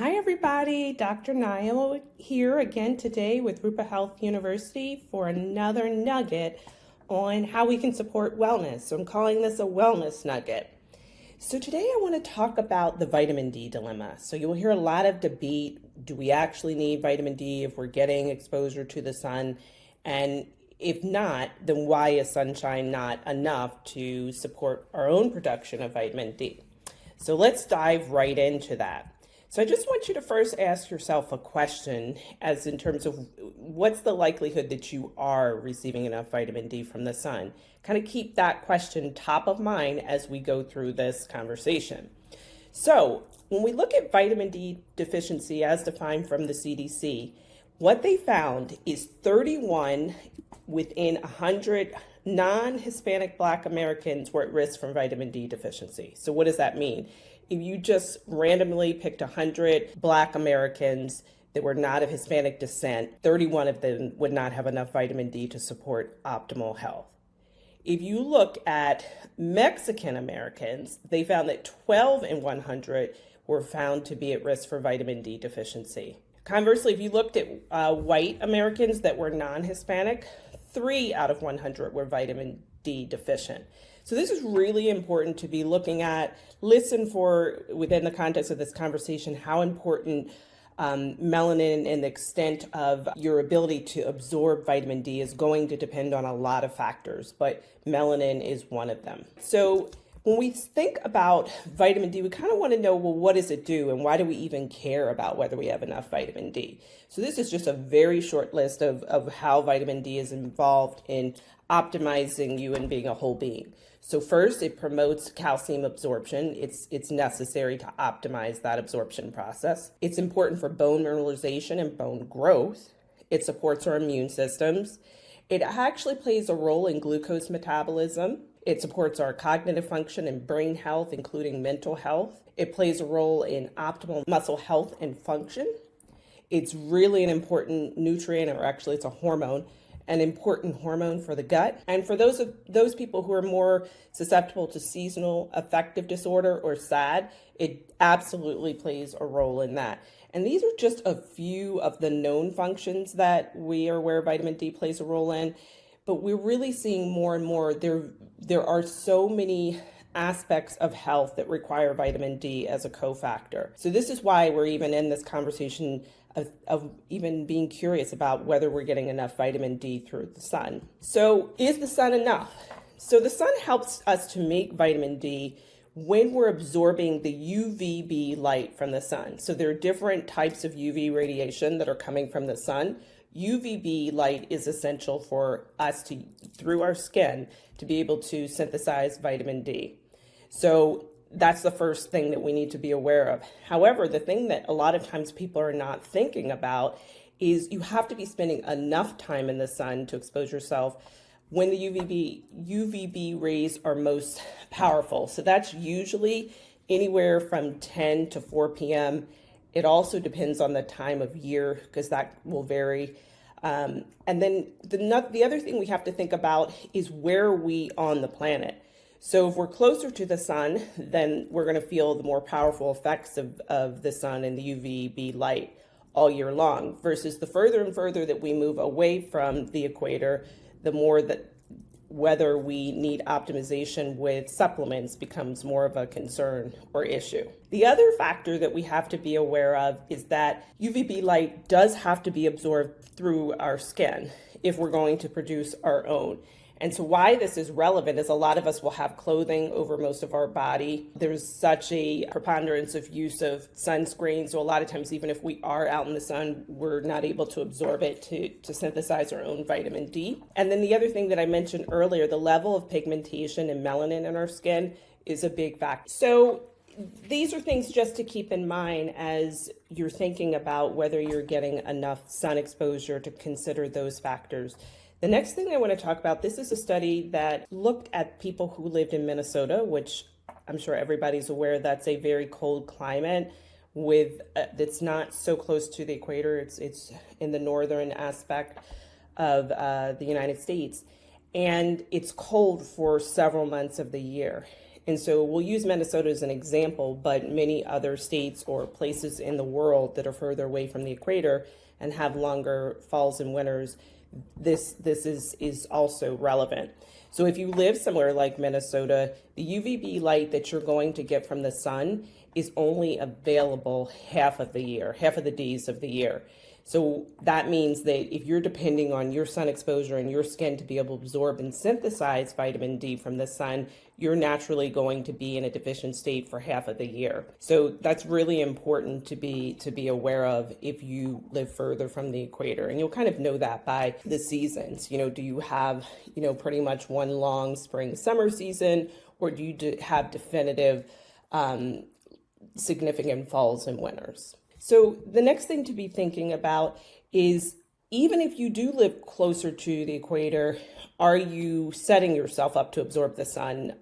Hi everybody, Dr. Niall here again today with Rupa Health University for another nugget on how we can support wellness. So I'm calling this a wellness nugget. So today I want to talk about the vitamin D dilemma. So you'll hear a lot of debate. Do we actually need vitamin D if we're getting exposure to the sun? And if not, then why is sunshine not enough to support our own production of vitamin D? So let's dive right into that. So I just want you to first ask yourself a question as in terms of what's the likelihood that you are receiving enough vitamin D from the sun? Kind of keep that question top of mind as we go through this conversation. So when we look at vitamin D deficiency as defined from the CDC, what they found is 31 within 100 non-Hispanic Black Americans were at risk from vitamin D deficiency. So what does that mean? If you just randomly picked 100 Black Americans that were not of Hispanic descent, 31 of them would not have enough vitamin D to support optimal health. If you look at Mexican Americans, they found that 12 in 100 were found to be at risk for vitamin D deficiency. Conversely, if you looked at white Americans that were non-Hispanic, 3 out of 100 were vitamin D deficient. So this is really important to be looking at. Listen for, within the context of this conversation, how important melanin and the extent of your ability to absorb vitamin D is going to depend on a lot of factors, but melanin is one of them. So when we think about vitamin D, we kind of want to know, well, what does it do and why do we even care about whether we have enough vitamin D? So this is just a very short list of how vitamin D is involved in optimizing you and being a whole being. So first, it promotes calcium absorption. It's necessary to optimize that absorption process. It's important for bone mineralization and bone growth. It supports our immune systems. It actually plays a role in glucose metabolism. It supports our cognitive function and brain health, including mental health. It plays a role in optimal muscle health and function. It's really an important nutrient, or actually it's a hormone, an important hormone for the gut. And for those people who are more susceptible to seasonal affective disorder or SAD, it absolutely plays a role in that. And these are just a few of the known functions that we are aware vitamin D plays a role in. But we're really seeing more and more, there are so many aspects of health that require vitamin D as a cofactor. So this is why we're even in this conversation of even being curious about whether we're getting enough vitamin D through the sun. So is the sun enough? So the sun helps us to make vitamin D when we're absorbing the UVB light from the sun. So there are different types of UV radiation that are coming from the sun. UVB light is essential for us to, through our skin, to be able to synthesize vitamin D. So that's the first thing that we need to be aware of. However, the thing that a lot of times people are not thinking about is you have to be spending enough time in the sun to expose yourself when the UVB rays are most powerful. So that's usually anywhere from 10 to 4 p.m. It also depends on the time of year because that will vary. And then the other thing we have to think about is where are we on the planet? So if we're closer to the sun, then we're going to feel the more powerful effects of the sun and the UVB light all year long, versus the further and further that we move away from the equator, the more that whether we need optimization with supplements becomes more of a concern or issue. The other factor that we have to be aware of is that UVB light does have to be absorbed through our skin if we're going to produce our own. And so why this is relevant is a lot of us will have clothing over most of our body. There's such a preponderance of use of sunscreen. So a lot of times, even if we are out in the sun, we're not able to absorb it to synthesize our own vitamin D. And then the other thing that I mentioned earlier, the level of pigmentation and melanin in our skin is a big factor. So these are things just to keep in mind as you're thinking about whether you're getting enough sun exposure to consider those factors. The next thing I want to talk about, this is a study that looked at people who lived in Minnesota, which I'm sure everybody's aware that's a very cold climate with that's not so close to the equator. It's in the northern aspect of the United States, and it's cold for several months of the year. And so we'll use Minnesota as an example, but many other states or places in the world that are further away from the equator and have longer falls and winters, this is also relevant. So if you live somewhere like Minnesota, the UVB light that you're going to get from the sun is only available half of the year, half of the days of the year. So that means that if you're depending on your sun exposure and your skin to be able to absorb and synthesize vitamin D from the sun, you're naturally going to be in a deficient state for half of the year. So that's really important to be aware of if you live further from the equator. And you'll kind of know that by the seasons. Do you have, pretty much one long spring summer season, or do you have definitive significant falls and winters? So the next thing to be thinking about is, even if you do live closer to the equator, are you setting yourself up to absorb the sun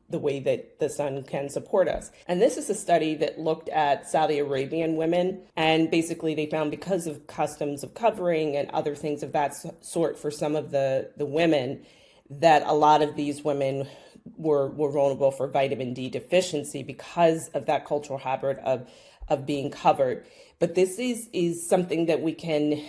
the way that the sun can support us? And this is a study that looked at Saudi Arabian women, and basically they found, because of customs of covering and other things of that sort for some of the women, that a lot of these women were vulnerable for vitamin D deficiency because of that cultural habit of being covered. But this is something that we can,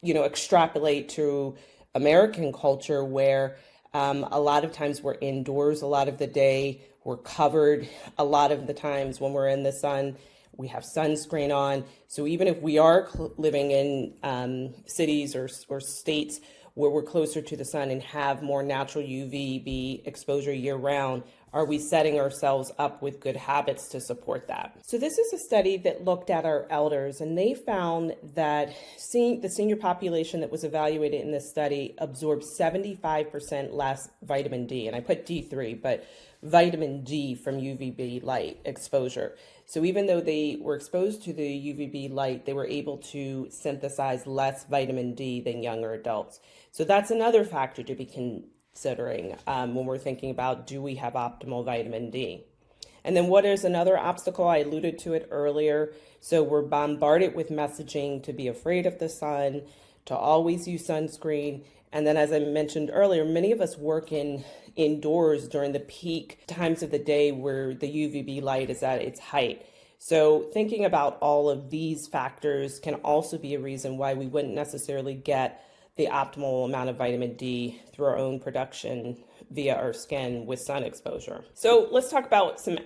extrapolate to American culture, where a lot of times we're indoors a lot of the day, we're covered a lot of the times when we're in the sun, we have sunscreen on. So even if we are living in cities or states where we're closer to the sun and have more natural UVB exposure year round, are we setting ourselves up with good habits to support that? So this is a study that looked at our elders, and they found that the senior population that was evaluated in this study absorbed 75% less vitamin D. And I put D3, but vitamin D from UVB light exposure. So even though they were exposed to the UVB light, they were able to synthesize less vitamin D than younger adults. So that's another factor to be considering when we're thinking about, do we have optimal vitamin D? And then what is another obstacle? I alluded to it earlier. So we're bombarded with messaging to be afraid of the sun, to always use sunscreen. And then, as I mentioned earlier, many of us work indoors during the peak times of the day where the UVB light is at its height. So thinking about all of these factors can also be a reason why we wouldn't necessarily get the optimal amount of vitamin D through our own production via our skin with sun exposure. So let's talk about some,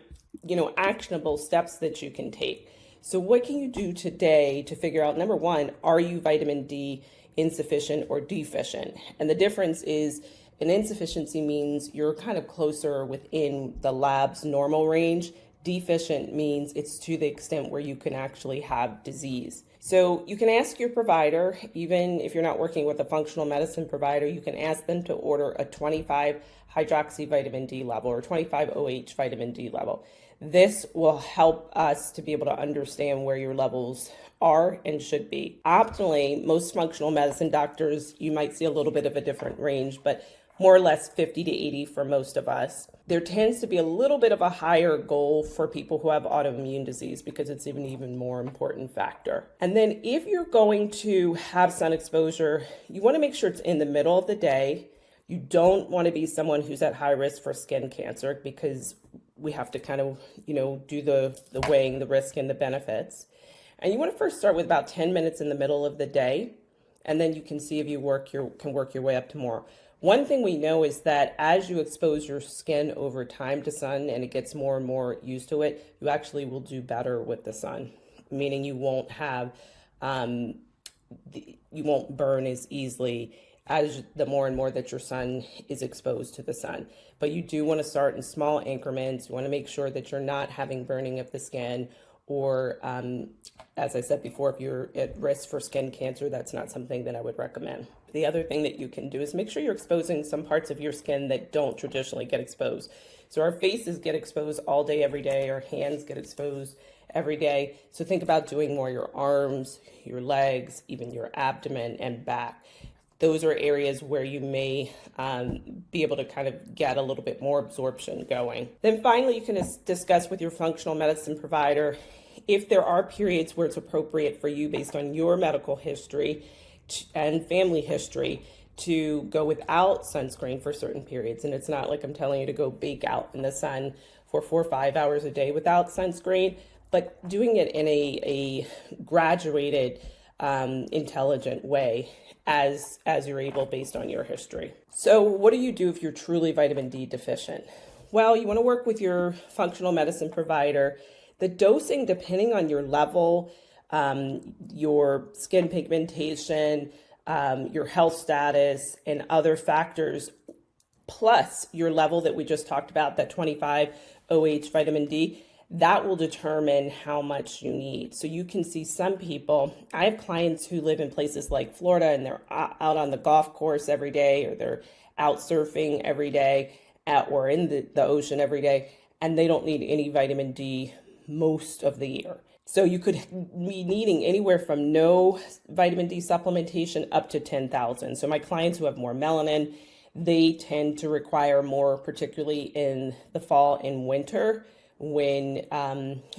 actionable steps that you can take. So what can you do today to figure out, number one, are you vitamin D insufficient or deficient? And the difference is, an insufficiency means you're kind of closer within the lab's normal range. Deficient means it's to the extent where you can actually have disease. So you can ask your provider, even if you're not working with a functional medicine provider, you can ask them to order a 25 hydroxy vitamin D level or 25 OH vitamin D level. This will help us to be able to understand where your levels are and should be. Optimally, most functional medicine doctors, you might see a little bit of a different range, but more or less 50 to 80 for most of us. There tends to be a little bit of a higher goal for people who have autoimmune disease because it's an even more important factor. And then if you're going to have sun exposure, you want to make sure it's in the middle of the day. You don't want to be someone who's at high risk for skin cancer, because we have to kind of, do the weighing the risk and the benefits. And you want to first start with about 10 minutes in the middle of the day, and then you can see if you can work your way up to more. One thing we know is that as you expose your skin over time to sun and it gets more and more used to it, you actually will do better with the sun, meaning you won't have, you won't burn as easily as the more and more that your sun is exposed to the sun. But you do want to start in small increments. You want to make sure that you're not having burning of the skin, or as I said before, if you're at risk for skin cancer, that's not something that I would recommend. The other thing that you can do is make sure you're exposing some parts of your skin that don't traditionally get exposed. So our faces get exposed all day, every day. Our hands get exposed every day. So think about doing more your arms, your legs, even your abdomen and back. Those are areas where you may be able to kind of get a little bit more absorption going. Then finally, you can discuss with your functional medicine provider if there are periods where it's appropriate for you, based on your medical history and family history, to go without sunscreen for certain periods. And it's not like I'm telling you to go bake out in the sun for 4 or 5 hours a day without sunscreen, but doing it in a graduated, intelligent way as you're able based on your history. So what do you do if you're truly vitamin D deficient? Well, you want to work with your functional medicine provider. The dosing, depending on your level, your skin pigmentation, your health status, and other factors, plus your level that we just talked about, that 25 OH vitamin D, that will determine how much you need. So you can see some people, I have clients who live in places like Florida and they're out on the golf course every day, or they're out surfing every day, or in the ocean every day, and they don't need any vitamin D most of the year. So you could be needing anywhere from no vitamin D supplementation up to 10,000. So my clients who have more melanin, they tend to require more, particularly in the fall and winter, when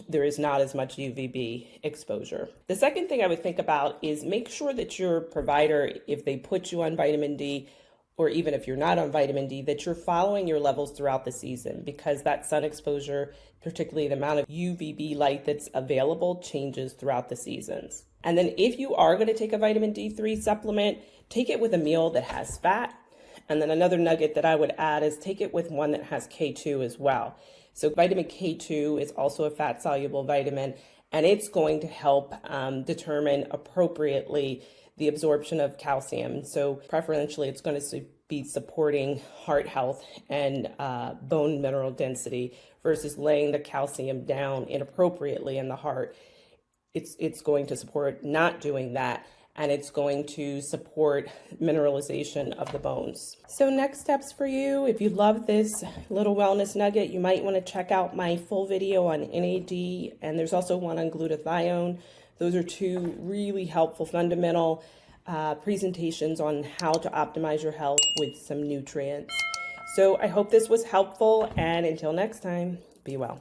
there is not as much UVB exposure. The second thing I would think about is make sure that your provider, if they put you on vitamin D, or even if you're not on vitamin D, that you're following your levels throughout the season, because that sun exposure, particularly the amount of UVB light that's available, changes throughout the seasons. And then if you are going to take a vitamin D3 supplement, take it with a meal that has fat. And then another nugget that I would add is take it with one that has K2 as well. So vitamin K2 is also a fat-soluble vitamin, and it's going to help determine appropriately the absorption of calcium. So preferentially, it's going to be supporting heart health and bone mineral density versus laying the calcium down inappropriately in the heart. It's going to support not doing that, and it's going to support mineralization of the bones. So next steps for you, if you love this little wellness nugget, you might want to check out my full video on NAD, and there's also one on glutathione. Those are two really helpful fundamental presentations on how to optimize your health with some nutrients. So I hope this was helpful, and until next time, be well.